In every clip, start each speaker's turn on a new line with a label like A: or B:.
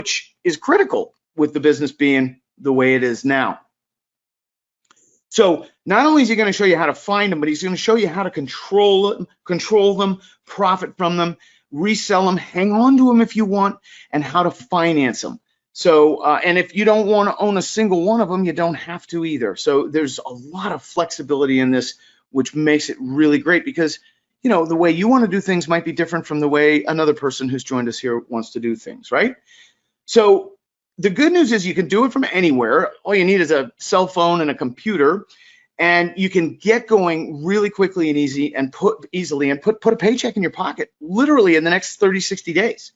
A: which is critical with the business being the way it is now. So not only is he going to show you how to find them, but he's going to show you how to control them, profit from them, resell them, hang on to them if you want, and how to finance them. So, and if you don't want to own a single one of them, you don't have to either. So there's a lot of flexibility in this, which makes it really great because, you know, the way you want to do things might be different from the way another person who's joined us here wants to do things, right? So the good news is you can do it from anywhere. All you need is a cell phone and a computer, and you can get going really quickly and easily and put a paycheck in your pocket literally in the next 30, 60 days.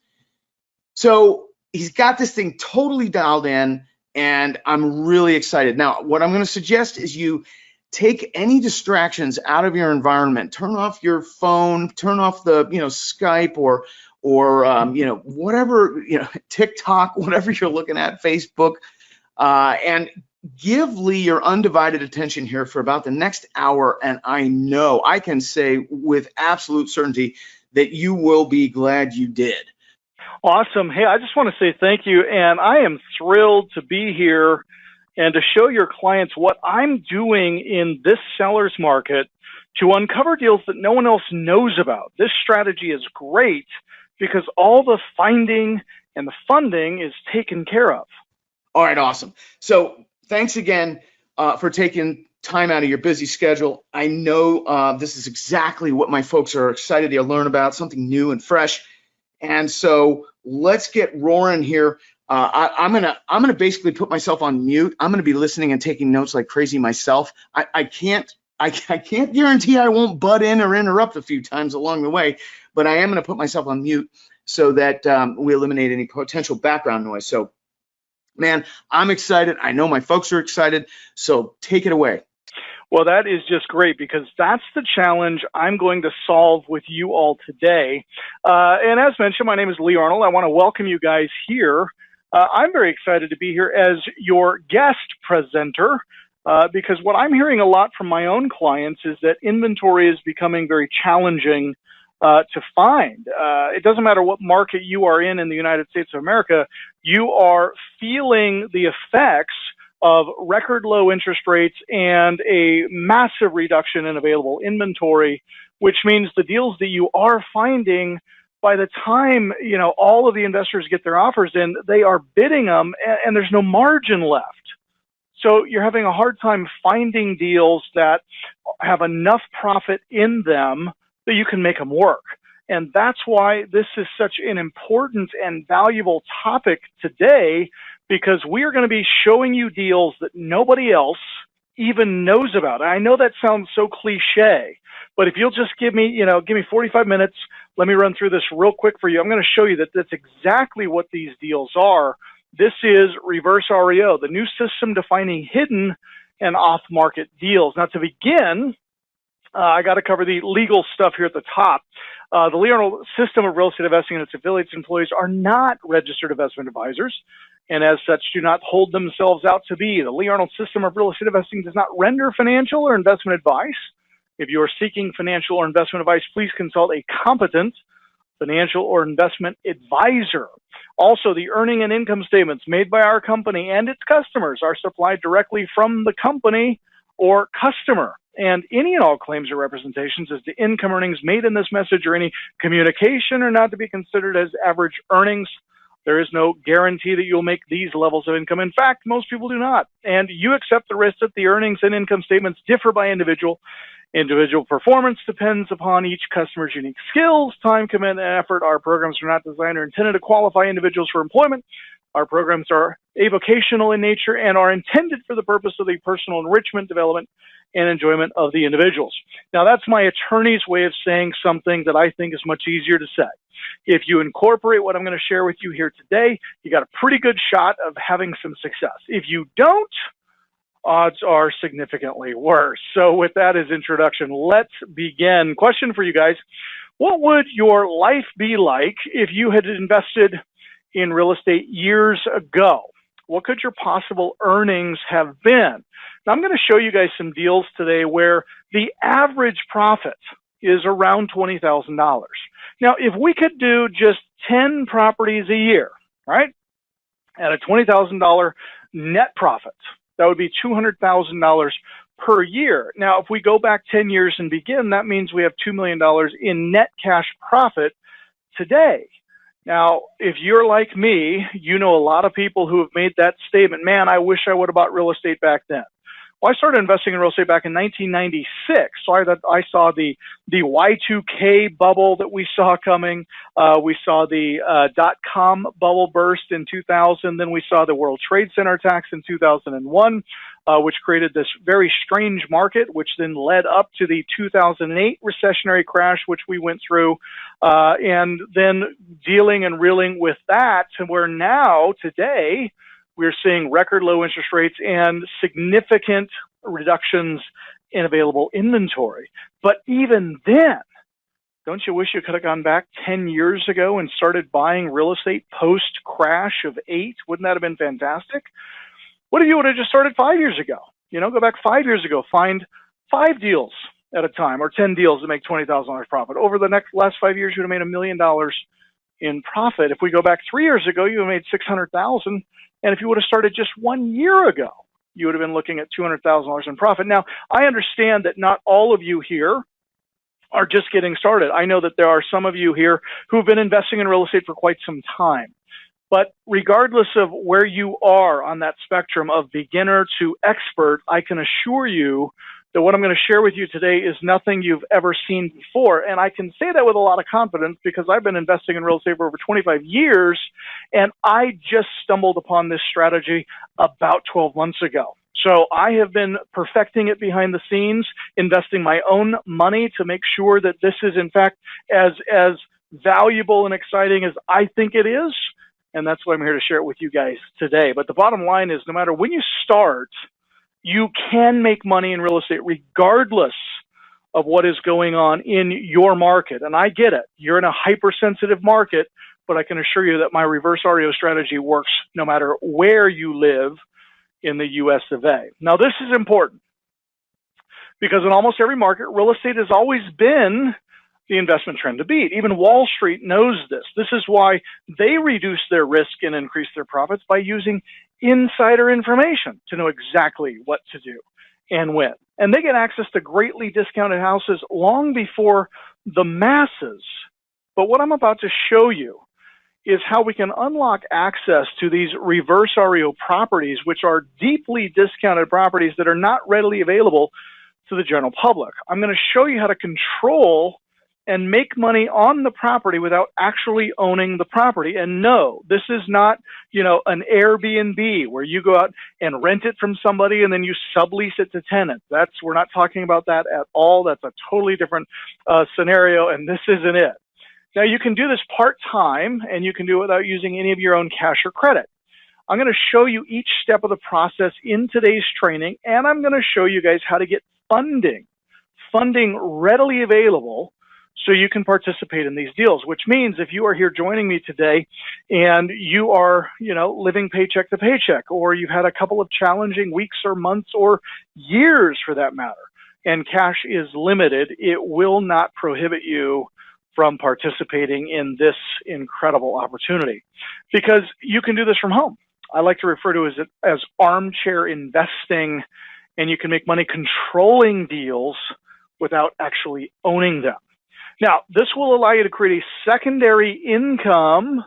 A: So he's got this thing totally dialed in, and I'm really excited. Now, what I'm going to suggest is you take any distractions out of your environment. Turn off your phone, turn off the, Skype or whatever, TikTok, whatever you're looking at, Facebook, and give Lee your undivided attention here for about the next hour. And I can say with absolute certainty that you will be glad you did.
B: Awesome. Hey, I just want to say thank you. And I am thrilled to be here and to show your clients what I'm doing in this seller's market to uncover deals that no one else knows about. This strategy is great because all the finding and the funding is taken care of.
A: All right, awesome. So thanks again for taking time out of your busy schedule. I know this is exactly what my folks are excited to learn about, something new and fresh. And so let's get roaring here. I'm gonna basically put myself on mute. I'm gonna be listening and taking notes like crazy myself. I can't guarantee I won't butt in or interrupt a few times along the way, but I am gonna put myself on mute so that we eliminate any potential background noise. So, man, I'm excited. I know my folks are excited. So take it away.
B: Well, that is just great because that's the challenge I'm going to solve with you all today. And as mentioned, my name is Lee Arnold. I want to welcome you guys here. I'm very excited to be here as your guest presenter because what I'm hearing a lot from my own clients is that inventory is becoming very challenging to find. It doesn't matter what market you are in the United States of America, you are feeling the effects of record low interest rates and a massive reduction in available inventory, which means the deals that you are finding, by the time, all of the investors get their offers in, they are bidding them and there's no margin left. So you're having a hard time finding deals that have enough profit in them that you can make them work. And that's why this is such an important and valuable topic today, because we are going to be showing you deals that nobody else even knows about. I know that sounds so cliche, but if you'll just give me 45 minutes, let me run through this real quick for you. I'm going to show you that that's exactly what these deals are. This is reverse REO, the new system defining hidden and off-market deals. Now, to begin, I got to cover the legal stuff here at the top. The Lee Arnold system of real estate investing and its affiliates and employees are not registered investment advisors, and as such do not hold themselves out to be. The Lee Arnold system of real estate investing does not render financial or investment advice. If you are seeking financial or investment advice, please consult a competent financial or investment advisor. Also, the earning and income statements made by our company and its customers are supplied directly from the company or customer. And any and all claims or representations as to income earnings made in this message or any communication are not to be considered as average earnings. There is no guarantee that you'll make these levels of income. In fact, most people do not. And you accept the risk that the earnings and income statements differ by individual. Individual performance depends upon each customer's unique skills, time, commitment, and effort. Our programs are not designed or intended to qualify individuals for employment. Our programs are avocational in nature and are intended for the purpose of the personal enrichment, development, and enjoyment of the individuals. Now, that's my attorney's way of saying something that I think is much easier to say. If you incorporate what I'm going to share with you here today, you got a pretty good shot of having some success. If you don't, odds are significantly worse. So with that as introduction, let's begin. Question for you guys. What would your life be like if you had invested in real estate years ago? What could your possible earnings have been? Now, I'm going to show you guys some deals today where the average profit is around $20,000. Now, if we could do just 10 properties a year, right? at a $20,000 net profit. That would be $200,000 per year. Now, if we go back 10 years and begin, that means we have $2 million in net cash profit today. Now, if you're like me, you know a lot of people who have made that statement, man, I wish I would have bought real estate back then. Well, I started investing in real estate back in 1996. So I saw the Y2K bubble that we saw coming. We saw the .com bubble burst in 2000. Then we saw the World Trade Center attacks in 2001, which created this very strange market, which then led up to the 2008 recessionary crash, which we went through, and then dealing and reeling with that to where now, today, we're seeing record low interest rates and significant reductions in available inventory. But even then, don't you wish you could have gone back 10 years ago and started buying real estate post-crash of 8? Wouldn't that have been fantastic? What if you would have just started 5 years ago? You know, go back 5 years ago, find 5 deals at a time or 10 deals to make $20,000 profit. Over the last 5 years, you would have made $1 million in profit. If we go back 3 years ago, you would have made $600,000. And if you would have started just 1 year ago, you would have been looking at $200,000 in profit. Now, I understand that not all of you here are just getting started. I know that there are some of you here who have been investing in real estate for quite some time. But regardless of where you are on that spectrum of beginner to expert, I can assure you that what I'm going to share with you today is nothing you've ever seen before. And I can say that with a lot of confidence because I've been investing in real estate for over 25 years, and I just stumbled upon this strategy about 12 months ago. So I have been perfecting it behind the scenes, investing my own money to make sure that this is, in fact, as valuable and exciting as I think it is. And that's why I'm here to share it with you guys today. But the bottom line is, no matter when you start, you can make money in real estate regardless of what is going on in your market. And I get it. You're in a hypersensitive market, but I can assure you that my reverse REO strategy works no matter where you live in the US of A. Now, this is important because in almost every market, real estate has always been the investment trend to beat. Even Wall Street knows this. This is why they reduce their risk and increase their profits by using insider information to know exactly what to do and when. And they get access to greatly discounted houses long before the masses. But what I'm about to show you is how we can unlock access to these reverse REO properties, which are deeply discounted properties that are not readily available to the general public. I'm going to show you how to control and make money on the property without actually owning the property. And no, this is not, an Airbnb where you go out and rent it from somebody and then you sublease it to tenants. We're not talking about that at all. That's a totally different scenario, and this isn't it. Now, you can do this part-time, and you can do it without using any of your own cash or credit. I'm going to show you each step of the process in today's training, and I'm going to show you guys how to get funding readily available so you can participate in these deals, which means if you are here joining me today and you are, living paycheck to paycheck, or you've had a couple of challenging weeks or months or years for that matter, and cash is limited, it will not prohibit you from participating in this incredible opportunity because you can do this from home. I like to refer to it as armchair investing, and you can make money controlling deals without actually owning them. Now, this will allow you to create a secondary income,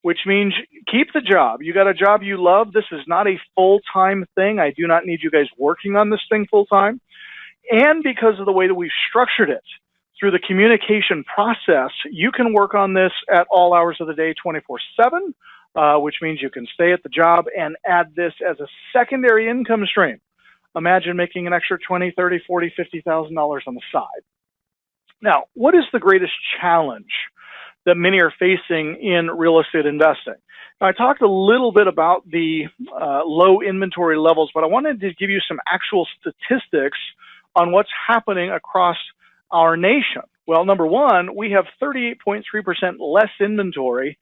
B: which means keep the job. You got a job you love. This is not a full-time thing. I do not need you guys working on this thing full-time. And because of the way that we've structured it, through the communication process, you can work on this at all hours of the day, 24/7, which means you can stay at the job and add this as a secondary income stream. Imagine making an extra $20,000, $30,000, $40,000, $50,000 on the side. Now, what is the greatest challenge that many are facing in real estate investing? Now, I talked a little bit about the low inventory levels, but I wanted to give you some actual statistics on what's happening across our nation. Well, number one, we have 38.3% less inventory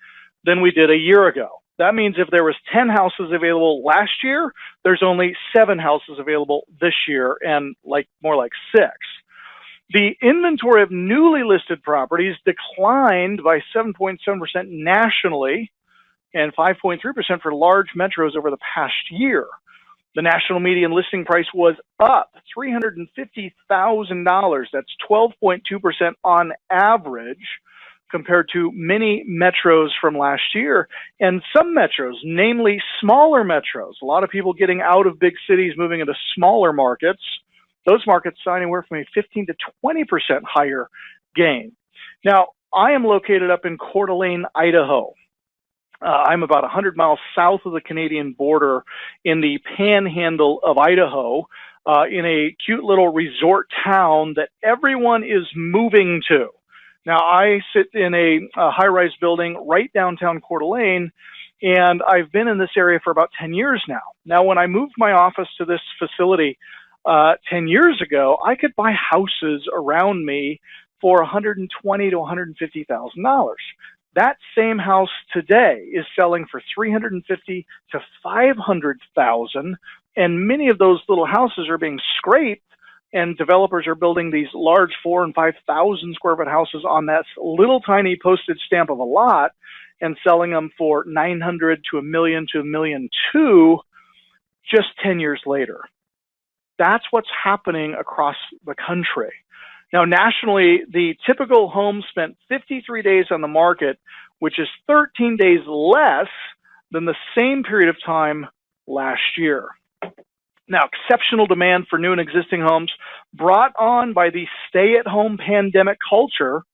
B: than we did a year ago. That means if there was 10 houses available last year, there's only 7 houses available this year, and more like 6. The inventory of newly listed properties declined by 7.7% nationally, and 5.3% for large metros over the past year. The national median listing price was up $350,000. That's 12.2% on average compared to many metros from last year. And some metros, namely smaller metros, a lot of people getting out of big cities, moving into smaller markets, those markets saw anywhere from a 15 to 20% higher gain. Now, I am located up in Coeur d'Alene, Idaho. I'm about 100 miles south of the Canadian border in the panhandle of Idaho, in a cute little resort town that everyone is moving to. Now, I sit in a high-rise building right downtown Coeur d'Alene, and I've been in this area for about 10 years now. Now, when I moved my office to this facility 10 years ago, I could buy houses around me for $120,000 to $150,000. That same house today is selling for $350,000 to $500,000, and many of those little houses are being scraped, and developers are building these large 4,000 and 5,000 square foot houses on that little tiny postage stamp of a lot and selling them for $900,000 to $1 million to $1.2 million just 10 years later. That's what's happening across the country. Now, nationally, the typical home spent 53 days on the market, which is 13 days less than the same period of time last year. Now, exceptional demand for new and existing homes brought on by the stay-at-home pandemic culture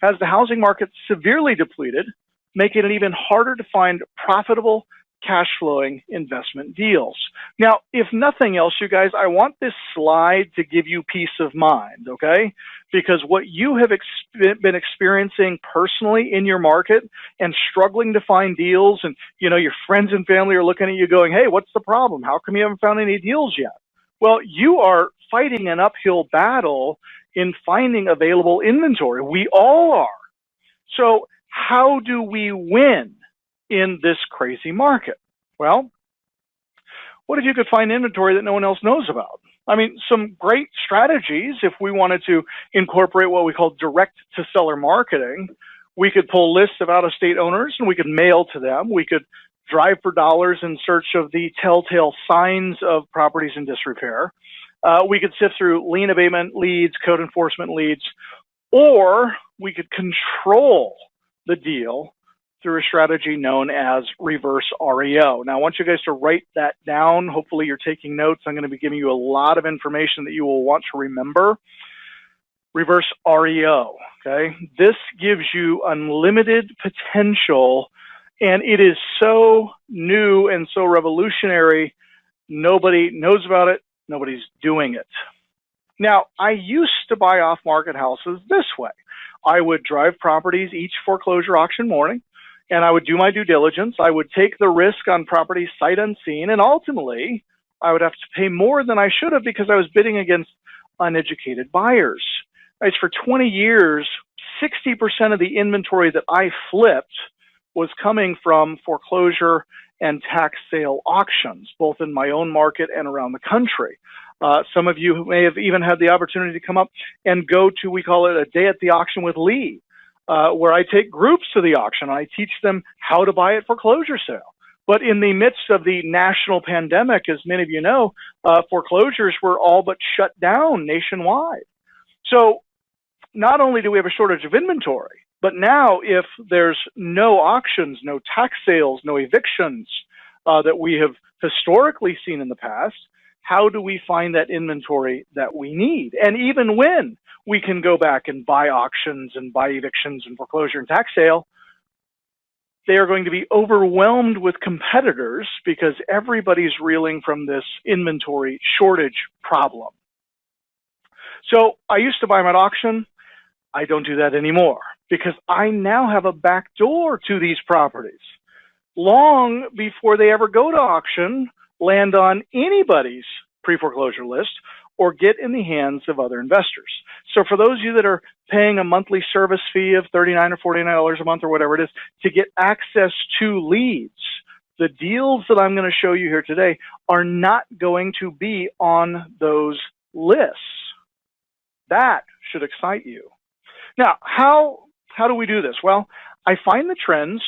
B: has the housing market severely depleted, making it even harder to find profitable cash-flowing investment deals. Now, if nothing else, you guys, I want this slide to give you peace of mind, okay? Because what you have been experiencing personally in your market and struggling to find deals, and your friends and family are looking at you going, hey, what's the problem? How come you haven't found any deals yet? Well, you are fighting an uphill battle in finding available inventory. We all are. So how do we win in this crazy market? Well, what if you could find inventory that no one else knows about? I mean, some great strategies, if we wanted to incorporate what we call direct to seller marketing, we could pull lists of out-of-state owners and we could mail to them. We could drive for dollars in search of the telltale signs of properties in disrepair. We could sift through lien abatement leads, code enforcement leads, or we could control the deal through a strategy known as reverse REO. Now, I want you guys to write that down. Hopefully you're taking notes. I'm going to be giving you a lot of information that you will want to remember. Reverse REO, okay? This gives you unlimited potential, and it is so new and so revolutionary, nobody knows about it, nobody's doing it. Now, I used to buy off-market houses this way. I would drive properties each foreclosure auction morning, and I would do my due diligence. I would take the risk on properties sight unseen, and ultimately, I would have to pay more than I should have because I was bidding against uneducated buyers. Right, for 20 years, 60% of the inventory that I flipped was coming from foreclosure and tax sale auctions, both in my own market and around the country. Some of you may have even had the opportunity to come up and go to, we call it a day at the auction with Lee, where I take groups to the auction. I teach them how to buy at foreclosure sale. But in the midst of the national pandemic, as many of you know, foreclosures were all but shut down nationwide. So not only do we have a shortage of inventory, but now if there's no auctions, no tax sales, no evictions that we have historically seen in the past, how do we find that inventory that we need? And even when we can go back and buy auctions and buy evictions and foreclosure and tax sale, they are going to be overwhelmed with competitors because everybody's reeling from this inventory shortage problem. So I used to buy them at auction. I don't do that anymore because I now have a back door to these properties. Long before they ever go to auction, land on anybody's pre-foreclosure list, or get in the hands of other investors. So for those of you that are paying a monthly service fee of $39 or $49 a month or whatever it is to get access to leads, the deals that I'm going to show you here today are not going to be on those lists. That should excite you. Now, how do we do this? Well, I find the trends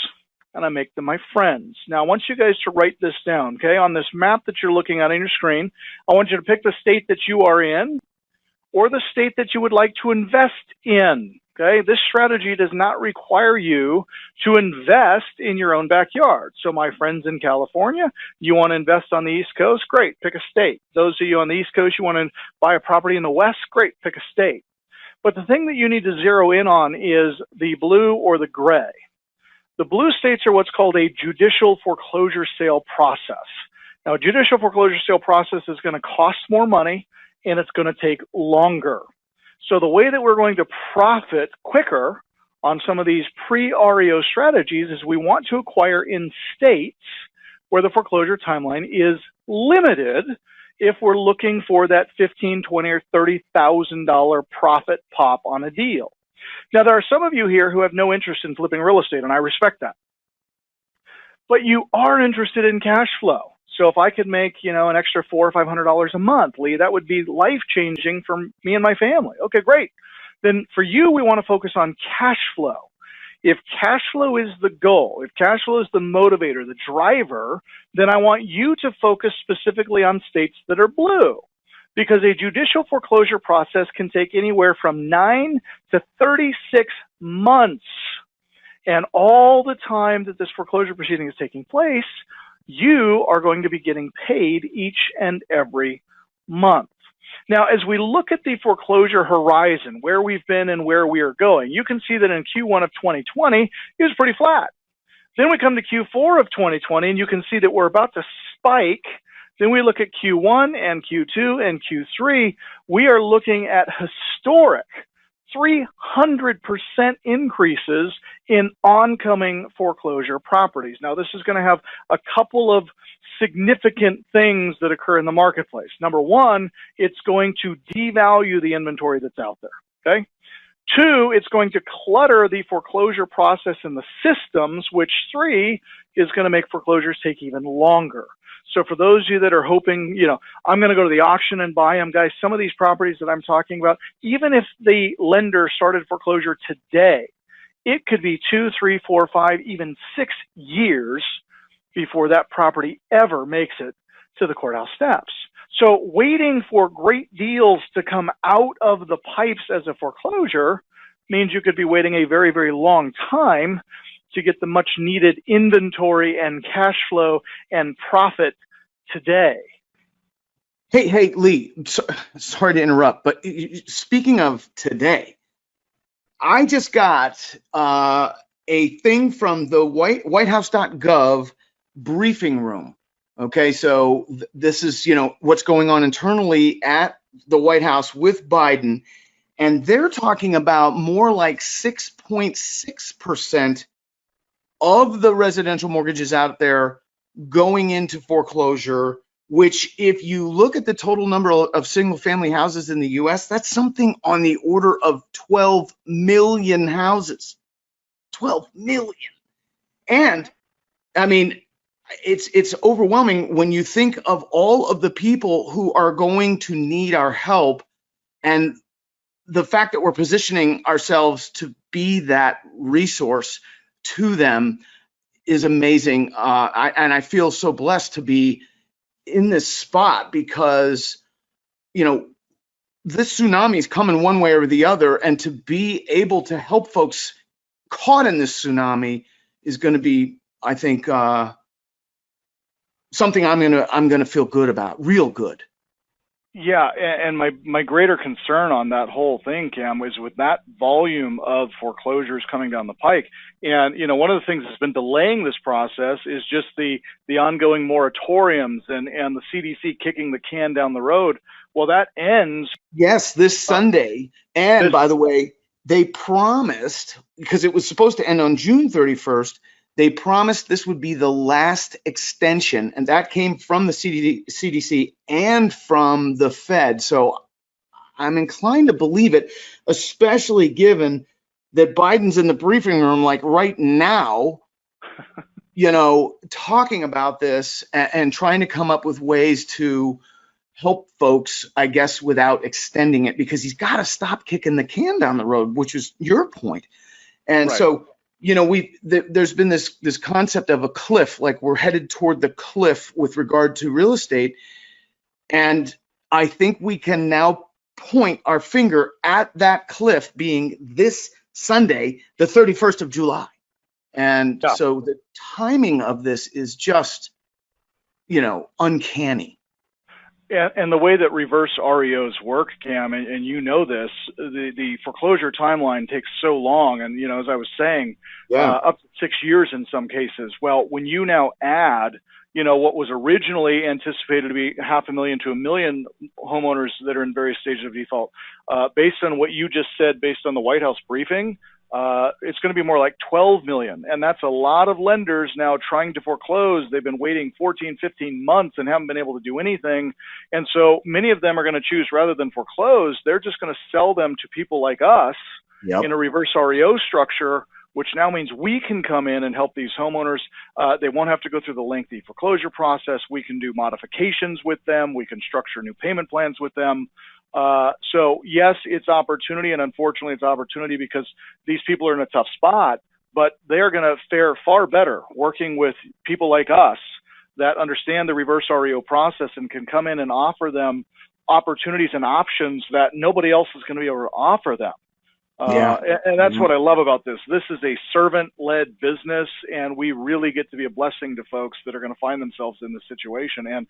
B: and I make them my friends. Now, I want you guys to write this down, okay? On this map that you're looking at on your screen, I want you to pick the state that you are in or the state that you would like to invest in, okay? This strategy does not require you to invest in your own backyard. So my friends in California, you want to invest on the East Coast? Great, pick a state. Those of you on the East Coast, you want to buy a property in the West? Great, pick a state. But the thing that you need to zero in on is the blue or the gray. The blue states are what's called a judicial foreclosure sale process. Now, a judicial foreclosure sale process is going to cost more money and it's going to take longer. So the way that we're going to profit quicker on some of these pre-REO strategies is we want to acquire in states where the foreclosure timeline is limited if we're looking for that $15,000, $20,000, or $30,000 profit pop on a deal. Now, there are some of you here who have no interest in flipping real estate, and I respect that. But you are interested in cash flow. So if I could make, an extra $400 or $500 a month, Lee, that would be life-changing for me and my family. Okay, great. Then for you, we want to focus on cash flow. If cash flow is the goal, if cash flow is the motivator, the driver, then I want you to focus specifically on states that are blue, because a judicial foreclosure process can take anywhere from 9 to 36 months. And all the time that this foreclosure proceeding is taking place, you are going to be getting paid each and every month. Now, as we look at the foreclosure horizon, where we've been and where we are going, you can see that in Q1 of 2020, it was pretty flat. Then we come to Q4 of 2020, and you can see that we're about to spike. Then we look at Q1 and Q2 and Q3. We are looking at historic 300% increases in oncoming foreclosure properties. Now, this is going to have a couple of significant things that occur in the marketplace. Number one, it's going to devalue the inventory that's out there, okay? Two, it's going to clutter the foreclosure process in the systems, which three is going to make foreclosures take even longer. So for those of you that are hoping, I'm going to go to the auction and buy them, guys, some of these properties that I'm talking about, even if the lender started foreclosure today, it could be 2, 3, 4, 5, even 6 years before that property ever makes it to the courthouse steps. So waiting for great deals to come out of the pipes as a foreclosure means you could be waiting a very, very long time to get the much needed inventory and cash flow and profit today.
A: Hey, Lee, sorry to interrupt, but speaking of today, I just got a thing from the whitehouse.gov briefing room. Okay, so this is, what's going on internally at the White House with Biden, and they're talking about more like 6.6% of the residential mortgages out there going into foreclosure, which if you look at the total number of single family houses in the US, that's something on the order of 12 million houses. 12 million. And I mean, it's overwhelming when you think of all of the people who are going to need our help, and the fact that we're positioning ourselves to be that resource to them is amazing. And I feel so blessed to be in this spot because, this tsunami is coming one way or the other, and to be able to help folks caught in this tsunami is going to be, I think, something I'm gonna feel good about, real good.
B: Yeah, and my greater concern on that whole thing, Cam, was with that volume of foreclosures coming down the pike. And, one of the things that's been delaying this process is just the ongoing moratoriums and the CDC kicking the can down the road. Well, that ends.
A: Yes, this Sunday. And by the way, they promised, because it was supposed to end on June 31st, they promised this would be the last extension, and that came from the CDC and from the Fed. So I'm inclined to believe it, especially given that Biden's in the briefing room, like right now, talking about this and trying to come up with ways to help folks, I guess, without extending it, because he's got to stop kicking the can down the road, which is your point. And
B: right.
A: So there's been this concept of a cliff, like we're headed toward the cliff with regard to real estate. And I think we can now point our finger at that cliff being this Sunday, the 31st of July. And so the timing of this is just, uncanny.
B: And the way that reverse REOs work, Cam, and you know this, the foreclosure timeline takes so long. And, as I was saying, up to 6 years in some cases. Well, when you now add, what was originally anticipated to be 500,000 to 1 million homeowners that are in various stages of default, based on what you just said, based on the White House briefing, it's going to be more like 12 million. And that's a lot of lenders now trying to foreclose. They've been waiting 14, 15 months and haven't been able to do anything. And so many of them are going to choose, rather than foreclose, they're just going to sell them to people like us in a reverse REO structure, which now means we can come in and help these homeowners. They won't have to go through the lengthy foreclosure process. We can do modifications with them. We can structure new payment plans with them. So yes, it's opportunity, and unfortunately it's opportunity because these people are in a tough spot, but they're going to fare far better working with people like us that understand the reverse REO process and can come in and offer them opportunities and options that nobody else is going to be able to offer them. And that's what I love about this. This is a servant-led business, and we really get to be a blessing to folks that are going to find themselves in this situation. And,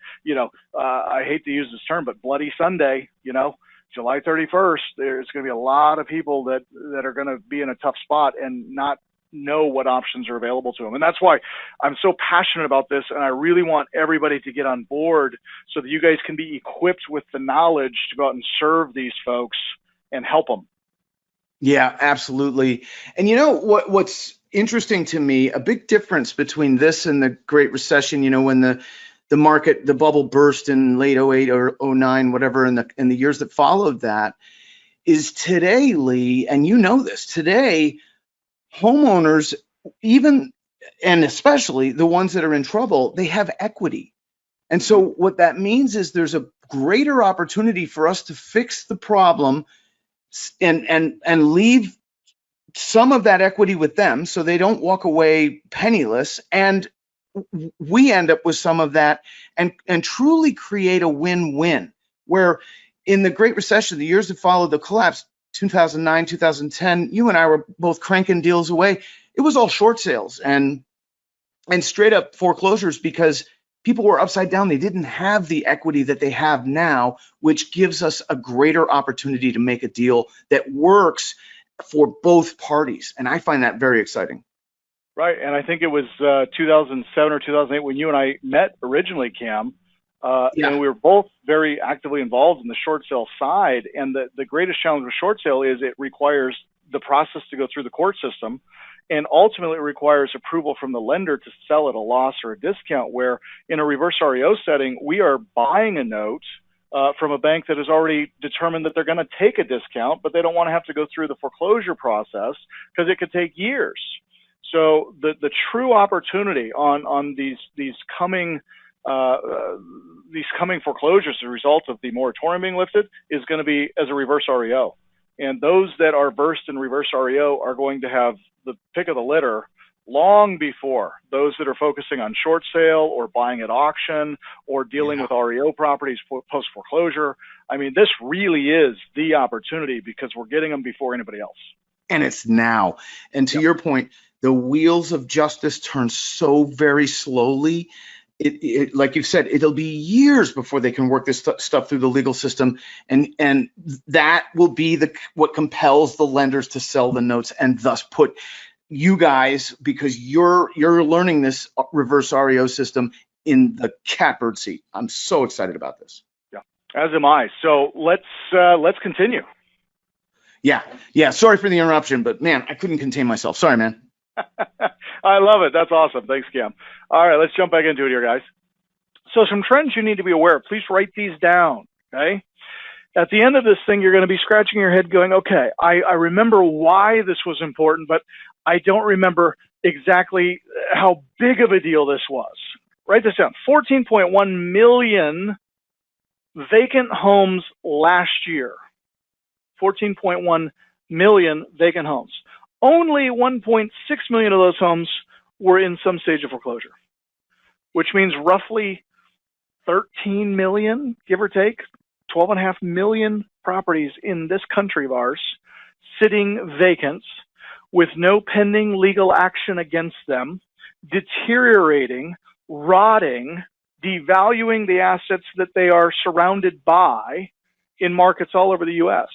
B: I hate to use this term, but Bloody Sunday, July 31st, there's going to be a lot of people that are going to be in a tough spot and not know what options are available to them. And that's why I'm so passionate about this, and I really want everybody to get on board so that you guys can be equipped with the knowledge to go out and serve these folks and help them.
A: Yeah, absolutely. And what's interesting to me, a big difference between this and the Great Recession, when the market, the bubble burst in late 08 or 09, whatever, in the years that followed that, is today, Lee, and this, today, homeowners, even and especially the ones that are in trouble, they have equity. And so what that means is there's a greater opportunity for us to fix the problem and leave some of that equity with them so they don't walk away penniless, and we end up with some of that and truly create a win-win. Where in the Great Recession, the years that followed the collapse, 2009, 2010, you and I were both cranking deals away. It was all short sales and straight up foreclosures because people were upside down. They didn't have the equity that they have now, which gives us a greater opportunity to make a deal that works for both parties. And I find that very exciting.
B: Right. And I think it was 2007 or 2008 when you and I met originally, Cam. And we were both very actively involved in the short sale side. And the greatest challenge with short sale is it requires the process to go through the court system, and ultimately it requires approval from the lender to sell at a loss or a discount, where in a reverse REO setting, we are buying a note from a bank that has already determined that they're going to take a discount, but they don't want to have to go through the foreclosure process because it could take years. So the true opportunity on these coming foreclosures as a result of the moratorium being lifted is going to be as a reverse REO. And those that are versed in reverse REO are going to have the pick of the litter long before those that are focusing on short sale or buying at auction or dealing with REO properties post foreclosure. I mean, this really is the opportunity because we're getting them before anybody else.
A: And it's now. And to your point, the wheels of justice turn so very slowly. It like you said, it'll be years before they can work this stuff through the legal system, and that will be what compels the lenders to sell the notes and thus put you guys, because you're learning this reverse REO system, in the catbird seat. I'm so excited about this.
B: Yeah, as am I. So let's continue.
A: Yeah. Sorry for the interruption, but man, I couldn't contain myself. Sorry, man.
B: I love it. That's awesome. Thanks, Cam. All right, let's jump back into it here, guys. So some trends you need to be aware of. Please write these down, okay? At the end of this thing, you're going to be scratching your head going, okay, I remember why this was important, but I don't remember exactly how big of a deal this was. Write this down. 14.1 million vacant homes last year. 14.1 million vacant homes. only 1.6 million of those homes were in some stage of foreclosure, which means roughly 13 million, give or take, 12.5 million properties in this country of ours sitting vacant with no pending legal action against them, deteriorating, rotting, devaluing the assets that they are surrounded by in markets all over the U.S.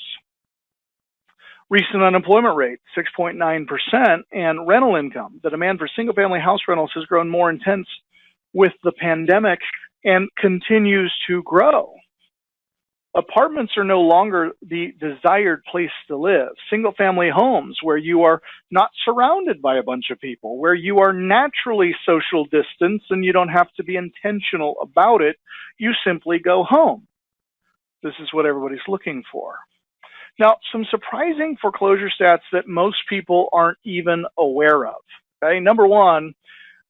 B: Recent unemployment rate, 6.9%, and rental income. The demand for single-family house rentals has grown more intense with the pandemic and continues to grow. Apartments are no longer the desired place to live. Single-family homes where you are not surrounded by a bunch of people, where you are naturally social distance and you don't have to be intentional about it. You simply go home. This is what everybody's looking for. Now, some surprising foreclosure stats that most people aren't even aware of. Okay, number one,